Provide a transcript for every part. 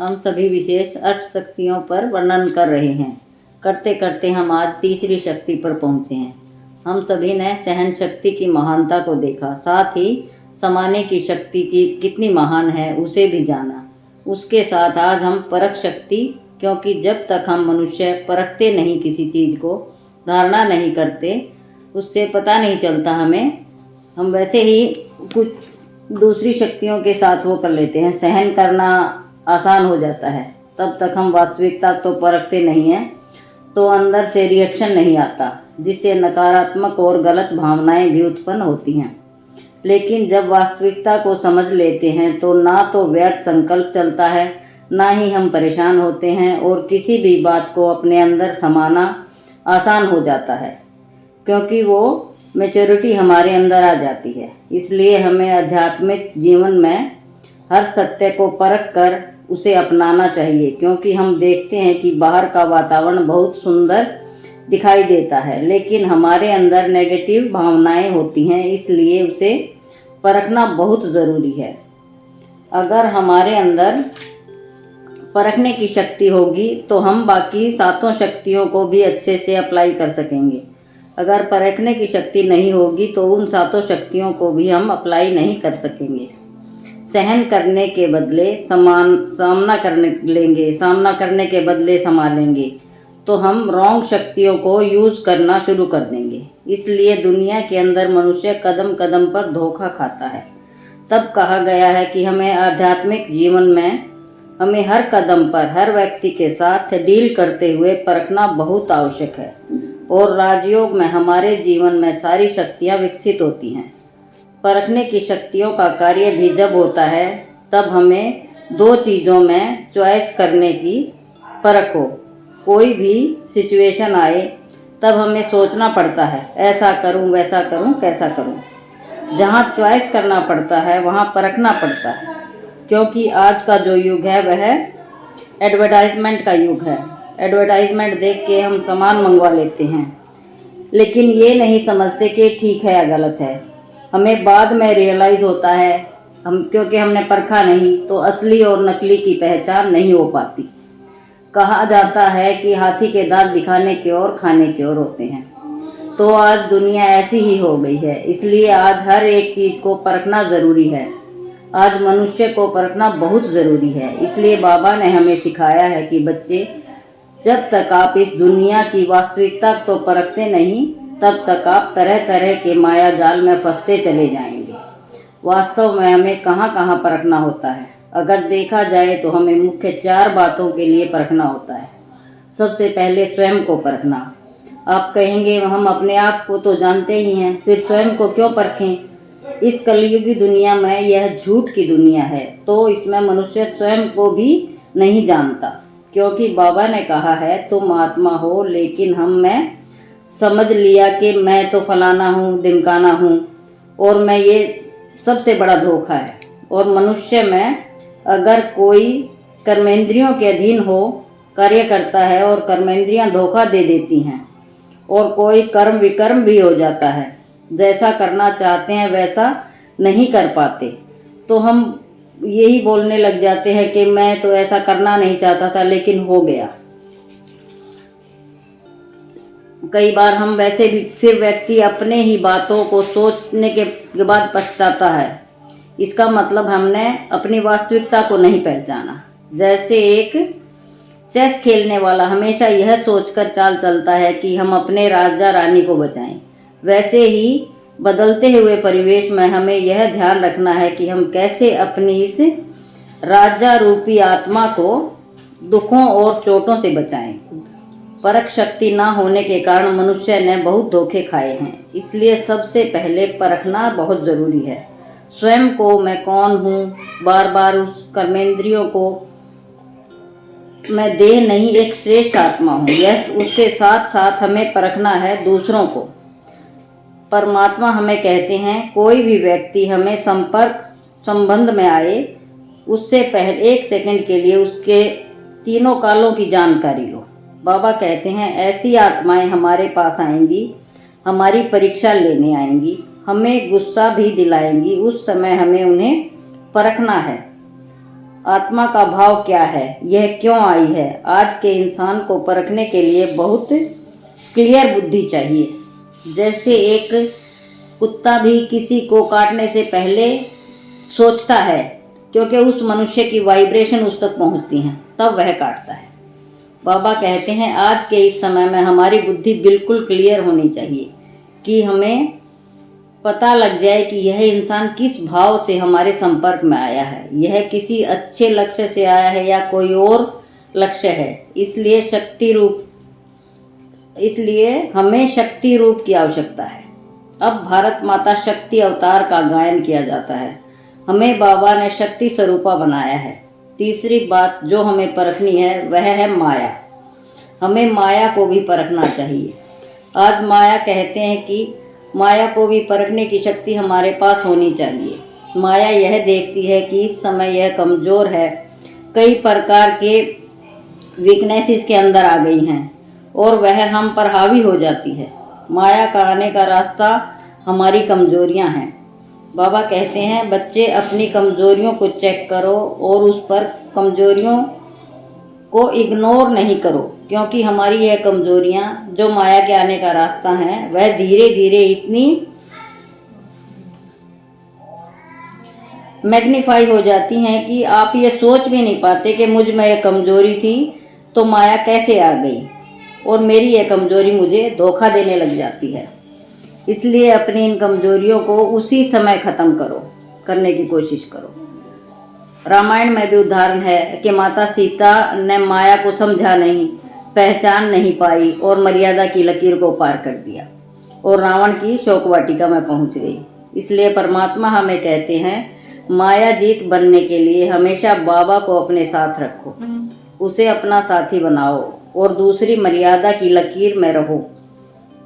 हम सभी विशेष 8 शक्तियों पर वर्णन कर रहे हैं। करते करते हम आज तीसरी शक्ति पर पहुँचे हैं। हम सभी ने सहन शक्ति की महानता को देखा, साथ ही समाने की शक्ति की कितनी महान है उसे भी जाना। उसके साथ आज हम परख शक्ति, क्योंकि जब तक हम मनुष्य परखते नहीं, किसी चीज़ को धारणा नहीं करते, उससे पता नहीं चलता हमें, हम वैसे ही कुछ दूसरी शक्तियों के साथ वो कर लेते हैं। सहन करना आसान हो जाता है, तब तक हम वास्तविकता तो परखते नहीं हैं, तो अंदर से रिएक्शन नहीं आता, जिससे नकारात्मक और गलत भावनाएं भी उत्पन्न होती हैं। लेकिन जब वास्तविकता को समझ लेते हैं तो ना तो व्यर्थ संकल्प चलता है, ना ही हम परेशान होते हैं, और किसी भी बात को अपने अंदर समाना आसान हो जाता है, क्योंकि वो मैच्योरिटी हमारे अंदर आ जाती है। इसलिए हमें आध्यात्मिक जीवन में हर सत्य को परख कर उसे अपनाना चाहिए, क्योंकि हम देखते हैं कि बाहर का वातावरण बहुत सुंदर दिखाई देता है, लेकिन हमारे अंदर नेगेटिव भावनाएं होती हैं, इसलिए उसे परखना बहुत ज़रूरी है। अगर हमारे अंदर परखने की शक्ति होगी तो हम बाकी सातों शक्तियों को भी अच्छे से अप्लाई कर सकेंगे। अगर परखने की शक्ति नहीं होगी तो उन सातों शक्तियों को भी हम अप्लाई नहीं कर सकेंगे। सहन करने के बदले सामना करने के बदले संभालेंगे, तो हम रॉन्ग शक्तियों को यूज़ करना शुरू कर देंगे। इसलिए दुनिया के अंदर मनुष्य कदम कदम पर धोखा खाता है। तब कहा गया है कि हमें आध्यात्मिक जीवन में हमें हर कदम पर हर व्यक्ति के साथ डील करते हुए परखना बहुत आवश्यक है, और राजयोग में हमारे जीवन में सारी शक्तियाँ विकसित होती हैं। परखने की शक्तियों का कार्य भी जब होता है, तब हमें 2 चीज़ों में चॉइस करने की परख हो। कोई भी सिचुएशन आए तब हमें सोचना पड़ता है, ऐसा करूं, वैसा करूं, कैसा करूं। जहां चॉइस करना पड़ता है वहां परखना पड़ता है, क्योंकि आज का जो युग है वह एडवर्टाइजमेंट का युग है। एडवर्टाइजमेंट देख के हम सामान मंगवा लेते हैं, लेकिन ये नहीं समझते कि ठीक है या गलत है। हमें बाद में रियलाइज़ होता है, क्योंकि हमने परखा नहीं, तो असली और नकली की पहचान नहीं हो पाती। कहा जाता है कि हाथी के दांत दिखाने के और खाने के और होते हैं। तो आज दुनिया ऐसी ही हो गई है, इसलिए आज हर एक चीज़ को परखना ज़रूरी है। आज मनुष्य को परखना बहुत ज़रूरी है। इसलिए बाबा ने हमें सिखाया है कि बच्चे, जब तक आप इस दुनिया की वास्तविकता तो परखते नहीं, तब तक आप तरह तरह के माया जाल में फंसते चले जाएंगे। वास्तव में हमें कहाँ कहाँ परखना होता है। अगर देखा जाए तो हमें मुख्य 4 बातों के लिए परखना होता है। सबसे पहले स्वयं को परखना। आप कहेंगे हम अपने आप को तो जानते ही हैं, फिर स्वयं को क्यों परखें। इस कलयुगी दुनिया में यह झूठ की दुनिया है, तो इसमें मनुष्य स्वयं को भी नहीं जानता, क्योंकि बाबा ने कहा है तुम आत्मा हो, लेकिन मैं समझ लिया कि मैं तो फलाना हूँ, ढिमकाना हूँ, और मैं ये सबसे बड़ा धोखा है। और मनुष्य में अगर कोई कर्मेंद्रियों के अधीन हो कार्य करता है और कर्मेंद्रियां धोखा दे देती हैं, और कोई कर्म विकर्म भी हो जाता है, जैसा करना चाहते हैं वैसा नहीं कर पाते, तो हम यही बोलने लग जाते हैं कि मैं तो ऐसा करना नहीं चाहता था लेकिन हो गया। कई बार हम वैसे भी फिर व्यक्ति अपने ही बातों को सोचने के बाद पछताता है। इसका मतलब हमने अपनी वास्तविकता को नहीं पहचाना। जैसे एक चेस खेलने वाला हमेशा यह सोचकर चाल चलता है कि हम अपने राजा रानी को बचाएं, वैसे ही बदलते हुए परिवेश में हमें यह ध्यान रखना है कि हम कैसे अपनी इस राजा रूपी आत्मा को दुखों और चोटों से बचाएं। परख शक्ति ना होने के कारण मनुष्य ने बहुत धोखे खाए हैं। इसलिए सबसे पहले परखना बहुत ज़रूरी है। स्वयं को मैं कौन हूँ, बार बार उस कर्मेंद्रियों को मैं देह नहीं एक श्रेष्ठ आत्मा हूँ, यह उसके साथ साथ हमें परखना है दूसरों को। परमात्मा हमें कहते हैं कोई भी व्यक्ति हमें संबंध में आए, उससे पहले 1 सेकंड के लिए उसके 3 कालों की जानकारी लो। बाबा कहते हैं ऐसी आत्माएं हमारे पास आएंगी, हमारी परीक्षा लेने आएंगी, हमें गुस्सा भी दिलाएंगी। उस समय हमें उन्हें परखना है। आत्मा का भाव क्या है, यह क्यों आई है। आज के इंसान को परखने के लिए बहुत क्लियर बुद्धि चाहिए। जैसे एक कुत्ता भी किसी को काटने से पहले सोचता है, क्योंकि उस मनुष्य की वाइब्रेशन उस तक पहुंचती हैं, तब वह काटता है। बाबा कहते हैं आज के इस समय में हमारी बुद्धि बिल्कुल क्लियर होनी चाहिए कि हमें पता लग जाए कि यह इंसान किस भाव से हमारे संपर्क में आया है, यह किसी अच्छे लक्ष्य से आया है या कोई और लक्ष्य है। इसलिए हमें शक्ति रूप की आवश्यकता है। अब भारत माता शक्ति अवतार का गायन किया जाता है। हमें बाबा ने शक्ति स्वरूपा बनाया है। तीसरी बात जो हमें परखनी है वह है माया। हमें माया को भी परखना चाहिए। आज माया कहते हैं कि माया को भी परखने की शक्ति हमारे पास होनी चाहिए। माया यह देखती है कि इस समय यह कमज़ोर है, कई प्रकार के वीकनेस इसके अंदर आ गई हैं और वह हम पर हावी हो जाती है। माया का आने का रास्ता हमारी कमज़ोरियां हैं। बाबा कहते हैं बच्चे अपनी कमज़ोरियों को चेक करो और उस पर कमज़ोरियों को इग्नोर नहीं करो, क्योंकि हमारी यह कमज़ोरियां जो माया के आने का रास्ता है वह धीरे धीरे इतनी मैग्नीफाई हो जाती हैं कि आप ये सोच भी नहीं पाते कि मुझ में यह कमज़ोरी थी तो माया कैसे आ गई और मेरी यह कमज़ोरी मुझे धोखा देने लग जाती है। इसलिए अपनी इन कमज़ोरियों को उसी समय ख़त्म करने की कोशिश करो। रामायण में भी उदाहरण है कि माता सीता ने माया को समझा नहीं, पहचान नहीं पाई और मर्यादा की लकीर को पार कर दिया और रावण की शोक वाटिका में पहुंच गई। इसलिए परमात्मा हमें कहते हैं माया जीत बनने के लिए हमेशा बाबा को अपने साथ रखो, उसे अपना साथी बनाओ और दूसरी मर्यादा की लकीर में रहो।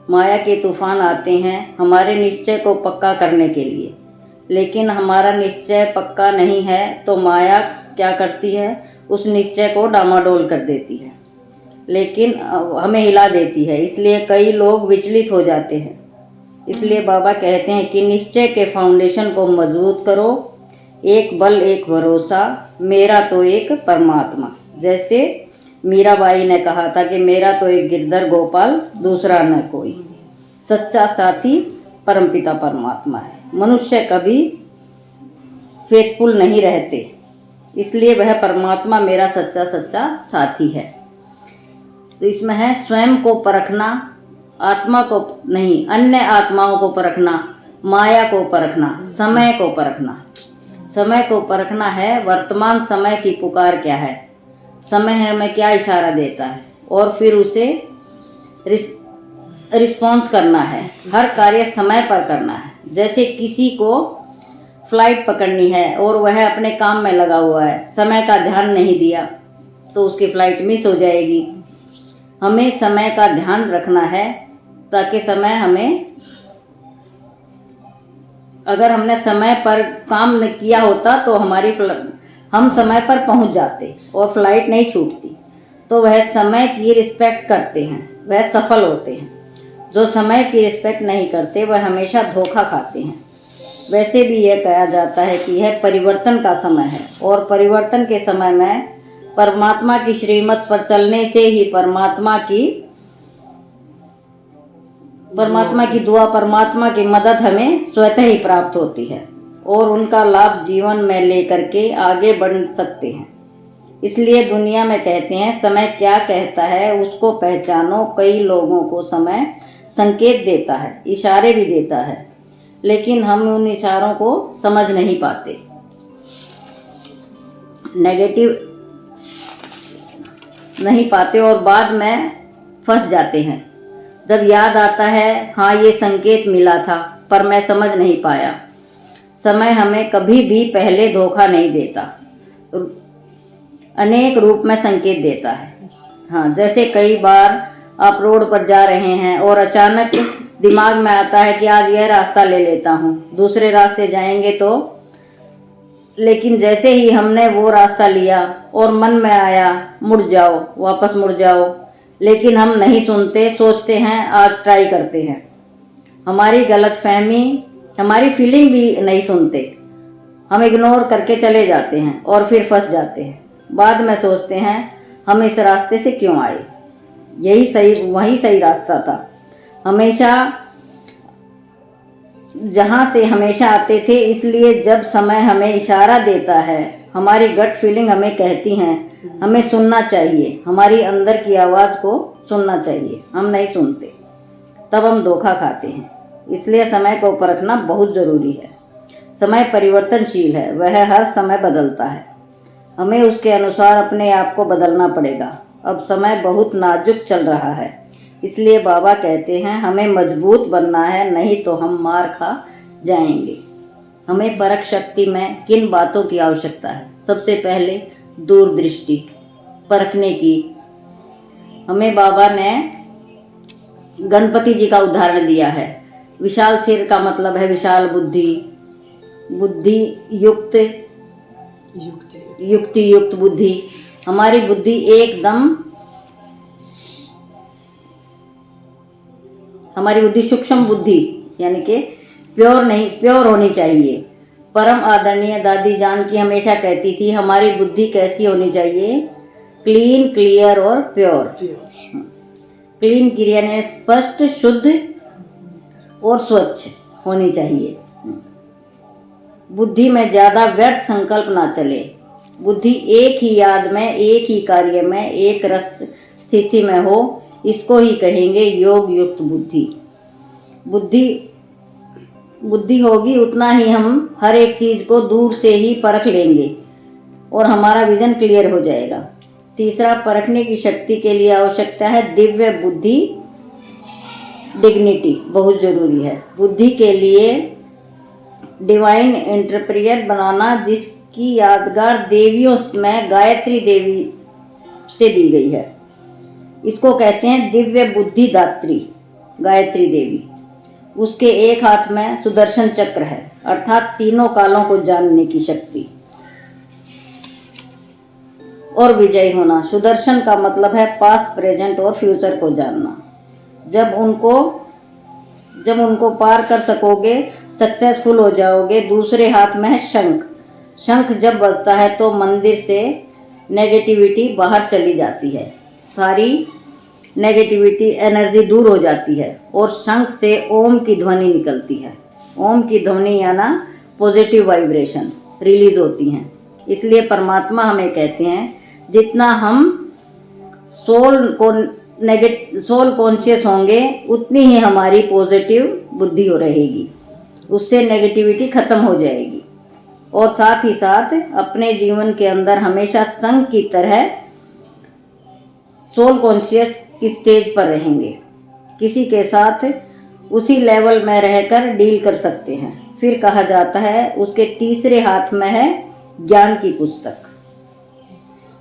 माया के तूफान आते हैं हमारे निश्चय को पक्का करने के लिए, लेकिन हमारा निश्चय पक्का नहीं है तो माया क्या करती है, उस निश्चय को डामाडोल कर देती है, लेकिन हमें हिला देती है। इसलिए कई लोग विचलित हो जाते हैं। इसलिए बाबा कहते हैं कि निश्चय के फाउंडेशन को मजबूत करो। एक बल एक भरोसा, मेरा तो एक परमात्मा। जैसे मीराबाई ने कहा था कि मेरा तो एक गिरधर गोपाल, दूसरा न कोई। सच्चा साथी परमपिता परमात्मा है। मनुष्य कभी फेथफुल नहीं रहते, इसलिए वह परमात्मा मेरा सच्चा साथी है। तो इसमें है स्वयं को परखना, आत्मा को नहीं, अन्य आत्माओं को परखना, माया को परखना, समय को परखना। समय को परखना है वर्तमान समय की पुकार क्या है, समय हमें क्या इशारा देता है और फिर उसे रिस्पॉन्स करना है। हर कार्य समय पर करना है। जैसे किसी को फ्लाइट पकड़नी है और वह अपने काम में लगा हुआ है, समय का ध्यान नहीं दिया तो उसकी फ़्लाइट मिस हो जाएगी। हमें समय का ध्यान रखना है ताकि समय हमें, अगर हमने समय पर काम न किया होता तो हम समय पर पहुंच जाते और फ्लाइट नहीं छूटती। तो वह समय की रिस्पेक्ट करते हैं, वह सफल होते हैं। जो समय की रिस्पेक्ट नहीं करते वह हमेशा धोखा खाते हैं। वैसे भी यह कहा जाता है कि यह परिवर्तन का समय है और परिवर्तन के समय में परमात्मा की श्रीमत पर चलने से ही परमात्मा की दुआ, परमात्मा की मदद हमें स्वतः ही प्राप्त होती है और उनका लाभ जीवन में लेकर के आगे बढ़ सकते हैं। इसलिए दुनिया में कहते हैं समय क्या कहता है उसको पहचानो। कई लोगों को समय संकेत देता है, इशारे भी देता है, लेकिन हम उन इशारों को समझ नहीं पाते, नेगेटिव नहीं पाते और बाद में फंस जाते हैं। जब याद आता है हाँ ये संकेत मिला था पर मैं समझ नहीं पाया। समय हमें कभी भी पहले धोखा नहीं देता, अनेक रूप में संकेत देता है। हाँ, जैसे कई बार आप रोड पर जा रहे हैं और अचानक दिमाग में आता है कि आज यह रास्ता ले लेता हूँ, दूसरे रास्ते जाएंगे तो, लेकिन जैसे ही हमने वो रास्ता लिया और मन में आया मुड़ जाओ, वापस मुड़ जाओ, लेकिन हम नहीं सुनते, सोचते हैं आज ट्राई करते हैं। हमारी गलतफहमी, हमारी फीलिंग भी नहीं सुनते हम इग्नोर करके चले जाते हैं और फिर फंस जाते हैं। बाद में सोचते हैं हम इस रास्ते से क्यों आए, वही सही रास्ता था। हमेशा जहाँ से हमेशा आते थे। इसलिए जब समय हमें इशारा देता है, हमारी गट फीलिंग हमें कहती हैं, हमें सुनना चाहिए, हमारी अंदर की आवाज़ को सुनना चाहिए। हम नहीं सुनते, तब हम धोखा खाते हैं। इसलिए समय को परखना बहुत ज़रूरी है। समय परिवर्तनशील है, वह हर समय बदलता है। हमें उसके अनुसार अपने आप को बदलना पड़ेगा। अब समय बहुत नाजुक चल रहा है, इसलिए बाबा कहते हैं हमें मजबूत बनना है, नहीं तो हम मार खा जाएंगे। हमें परख शक्ति में किन बातों की आवश्यकता है? सबसे पहले दूरदृष्टि परखने की। हमें बाबा ने गणपति जी का उदाहरण दिया है। विशाल सिर का मतलब है विशाल बुद्धि, बुद्धि युक्त युक्ति युक्त बुद्धि। हमारी बुद्धि एकदम, हमारी बुद्धि सूक्ष्म बुद्धि यानी कि प्योर होनी चाहिए। परम आदरणीय दादी जान की हमेशा कहती थी हमारी बुद्धि कैसी होनी चाहिए? क्लीन, क्लियर और प्योर। क्लीन क्रिया ने स्पष्ट, शुद्ध और स्वच्छ होनी चाहिए। बुद्धि में ज़्यादा व्यर्थ संकल्प ना चले। बुद्धि एक ही याद में, एक ही कार्य में, एक रस स्थिति में हो, इसको ही कहेंगे योग युक्त बुद्धि। बुद्धि होगी उतना ही हम हर एक चीज़ को दूर से ही परख लेंगे और हमारा विजन क्लियर हो जाएगा। तीसरा, परखने की शक्ति के लिए आवश्यकता है दिव्य बुद्धि, डिग्निटी बहुत ज़रूरी है। बुद्धि के लिए डिवाइन इंटरप्रियर बनाना, जिसकी यादगार देवियों में गायत्री देवी से दी गई है। इसको कहते हैं दिव्य बुद्धि दात्री गायत्री देवी। उसके एक हाथ में सुदर्शन चक्र है, अर्थात तीनों कालों को जानने की शक्ति और विजयी होना। सुदर्शन का मतलब है पास्ट, प्रेजेंट और फ्यूचर को जानना। जब उनको पार कर सकोगे, सक्सेसफुल हो जाओगे। दूसरे हाथ में है शंख। शंख जब बजता है तो मंदिर से नेगेटिविटी बाहर चली जाती है, सारी नेगेटिविटी एनर्जी दूर हो जाती है और शंख से ओम की ध्वनि निकलती है। ओम की ध्वनि याना पॉजिटिव वाइब्रेशन रिलीज होती हैं। इसलिए परमात्मा हमें कहते हैं जितना हम सोल कॉन्शियस होंगे उतनी ही हमारी पॉजिटिव बुद्धि हो रहेगी, उससे नेगेटिविटी खत्म हो जाएगी। और साथ ही साथ अपने जीवन के अंदर हमेशा संघ की तरह सोल कॉन्शियस की स्टेज पर रहेंगे, किसी के साथ उसी लेवल में रहकर डील कर सकते हैं। फिर कहा जाता है उसके तीसरे हाथ में है ज्ञान की पुस्तक।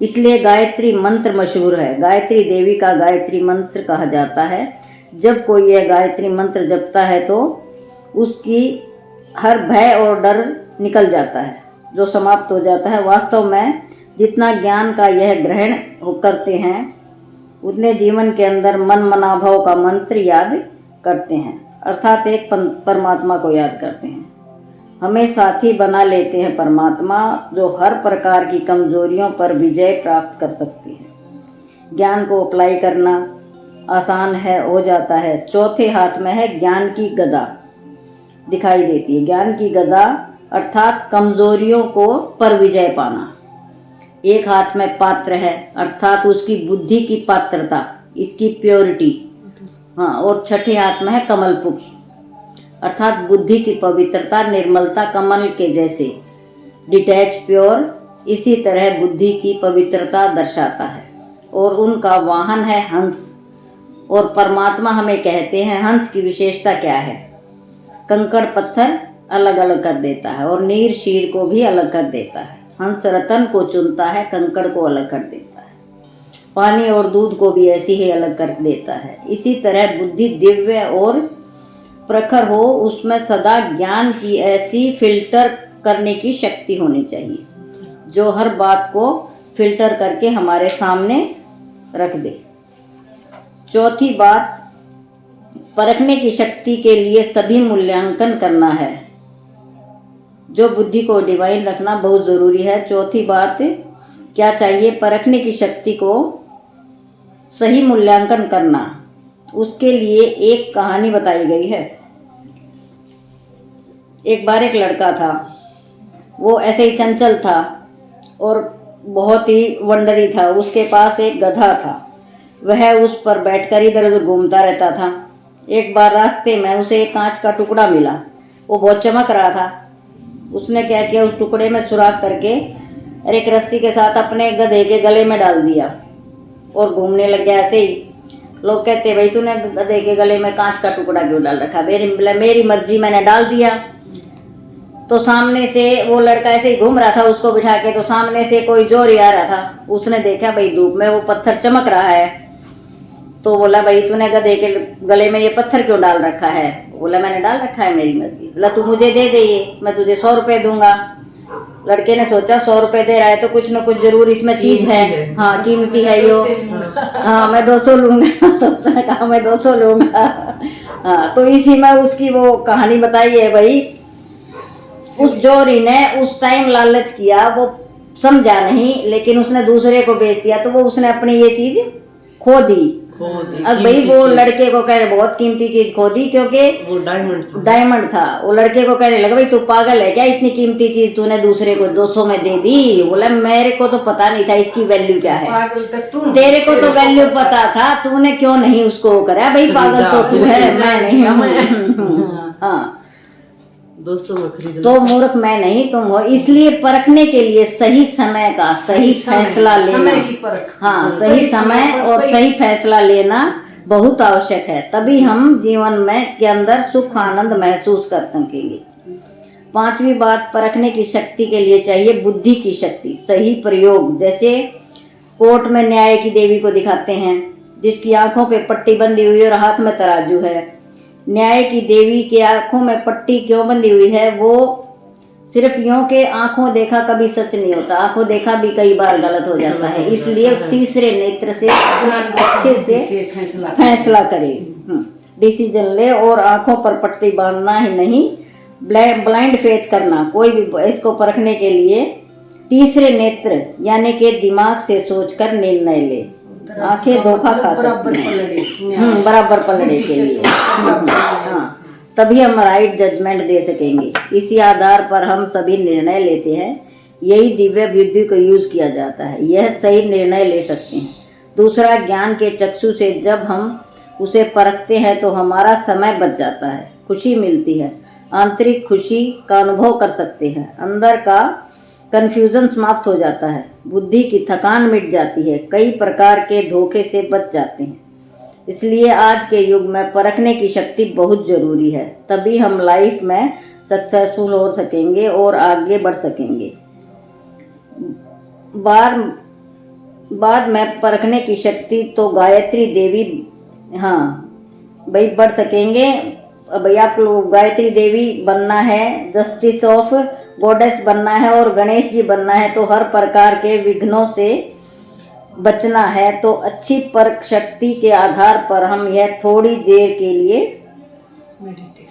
इसलिए गायत्री मंत्र मशहूर है। गायत्री देवी का गायत्री मंत्र कहा जाता है। जब कोई यह गायत्री मंत्र जपता है तो उसकी हर भय और डर निकल जाता है, जो समाप्त हो जाता है। वास्तव में जितना ज्ञान का यह ग्रहण करते हैं उतने जीवन के अंदर मन मनाभाव का मंत्र याद करते हैं, अर्थात एक परमात्मा को याद करते हैं। हमें साथी बना लेते हैं परमात्मा, जो हर प्रकार की कमजोरियों पर विजय प्राप्त कर सकते हैं। ज्ञान को अप्लाई करना आसान हो जाता है। चौथे हाथ में है ज्ञान की गदा दिखाई देती है। ज्ञान की गदा अर्थात कमजोरियों को पर विजय पाना। एक हाथ में पात्र है, अर्थात उसकी बुद्धि की पात्रता, इसकी प्योरिटी। हाँ, और छठे हाथ में है कमल पुष्प, अर्थात बुद्धि की पवित्रता, निर्मलता, कमल के जैसे डिटैच, प्योर। इसी तरह बुद्धि की पवित्रता दर्शाता है। और उनका वाहन है हंस। और परमात्मा हमें कहते हैं हंस की विशेषता क्या है? कंकड़ पत्थर अलग अलग कर देता है और नीर शीर को भी अलग कर देता है। हंस रतन को चुनता है, कंकड़ को अलग कर देता है। पानी और दूध को भी ऐसी ही अलग कर देता है। इसी तरह बुद्धि दिव्य और प्रखर हो, उसमें सदा ज्ञान की ऐसी फिल्टर करने की शक्ति होनी चाहिए जो हर बात को फिल्टर करके हमारे सामने रख दे। चौथी बात, परखने की शक्ति के लिए सभी मूल्यांकन करना है। जो बुद्धि को डिवाइन रखना बहुत ज़रूरी है। चौथी बात क्या चाहिए, परखने की शक्ति को सही मूल्यांकन करना, उसके लिए एक कहानी बताई गई है। एक बार एक लड़का था, वो ऐसे ही चंचल था और बहुत ही वंडरी था। उसके पास एक गधा था, वह उस पर बैठकर इधर उधर घूमता रहता था। एक बार रास्ते में उसे एक कांच का टुकड़ा मिला, वो बहुत चमक रहा था। उसने क्या किया, उस टुकड़े में सुराख करके और एक रस्सी के साथ अपने गधे के गले में डाल दिया और घूमने लग गया ऐसे ही। लोग कहते भाई तूने गधे के गले में कांच का टुकड़ा क्यों डाल रखा? मेरी मर्जी, मैंने डाल दिया। तो सामने से वो लड़का ऐसे ही घूम रहा था उसको बिठा के, तो सामने से कोई जोरी आ रहा था। उसने देखा भाई धूप में वो पत्थर चमक रहा है, तो बोला भाई तूने गधे के गले में ये पत्थर क्यों डाल रखा है? बोला मैंने डाल रखा है, मेरी मर्जी। बोला तू मुझे दे दे, ये मैं तुझे 100 रुपये दूंगा। लड़के ने सोचा 100 रुपये दे रहा है तो कुछ न कुछ जरूर इसमें चीज है। हाँ कीमती है यो। हाँ मैं 200 लूंगा। तो उसने कहा मैं 200 लूंगा। हाँ तो इसी में उसकी वो कहानी बताई है भाई। उस जोरी ने उस टाइम लालच किया, वो समझा नहीं, लेकिन उसने दूसरे को बेच दिया, तो वो उसने अपनी ये चीज खो दी। अब भाई वो लड़के को कह रहे बहुत कीमती चीज खो दी, क्योंकि वो डायमंड था। वो लड़के को कहने लगा भाई तू पागल है क्या, इतनी कीमती चीज तूने दूसरे को 200 में दे दी? बोला मेरे को तो पता नहीं था इसकी वैल्यू क्या है, तेरे को तो वैल्यू पता था, तूने क्यों नहीं उसको करा? भाई पागल तो तू है, मैं नहीं हूँ। हाँ 200 में खरीद तो मूर्ख मैं नहीं तुम हो। इसलिए परखने के लिए सही समय का सही फैसला लेना, समय की परख, हाँ सही समय और सही फैसला लेना बहुत आवश्यक है, तभी हम जीवन में के अंदर सुख आनंद महसूस कर सकेंगे। पांचवी बात, परखने की शक्ति के लिए चाहिए बुद्धि की शक्ति, सही प्रयोग। जैसे कोर्ट में न्याय की देवी को दिखाते हैं, जिसकी आंखों पे पट्टी बंधी हुई और हाथ में तराजू है। न्याय की देवी के आंखों में पट्टी क्यों बंधी हुई है? वो सिर्फ यूं के आंखों देखा कभी सच नहीं होता, आंखों देखा भी कई बार गलत हो जाता है। इसलिए तीसरे नेत्र से अच्छे से फैसला करे, डिसीजन ले। और आंखों पर पट्टी बांधना ही नहीं, ब्लाइंड फेथ करना। कोई भी इसको परखने के लिए तीसरे नेत्र यानी कि दिमाग से सोचकर निर्णय ले। आंखें धोखा खा सकती हैं, बराबर पलड़े के लिए। हाँ तभी हम राइट जजमेंट दे सकेंगे। इसी आधार पर हम सभी निर्णय लेते हैं, यही दिव्य बुद्धि को यूज किया जाता है, यह सही निर्णय ले सकते हैं। दूसरा, ज्ञान के चक्षु से जब हम उसे परखते हैं तो हमारा समय बच जाता है, खुशी मिलती है, आंतरिक खुशी का अनुभव कर सकते हैं, अंदर का कंफ्यूजन समाप्त हो जाता है, बुद्धि की थकान मिट जाती है, कई प्रकार के धोखे से बच जाते हैं। इसलिए आज के युग में परखने की शक्ति बहुत ज़रूरी है, तभी हम लाइफ में सक्सेसफुल हो सकेंगे और आगे बढ़ सकेंगे। बाद में परखने की शक्ति तो गायत्री देवी, हाँ भाई बढ़ सकेंगे। भाई आप लोग गायत्री देवी बनना है, जस्टिस ऑफ गॉडेस बनना है और गणेश जी बनना है, तो हर प्रकार के विघ्नों से बचना है। तो अच्छी परख शक्ति के आधार पर हम यह थोड़ी देर के लिए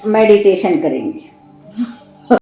मेडिटेशन करेंगे।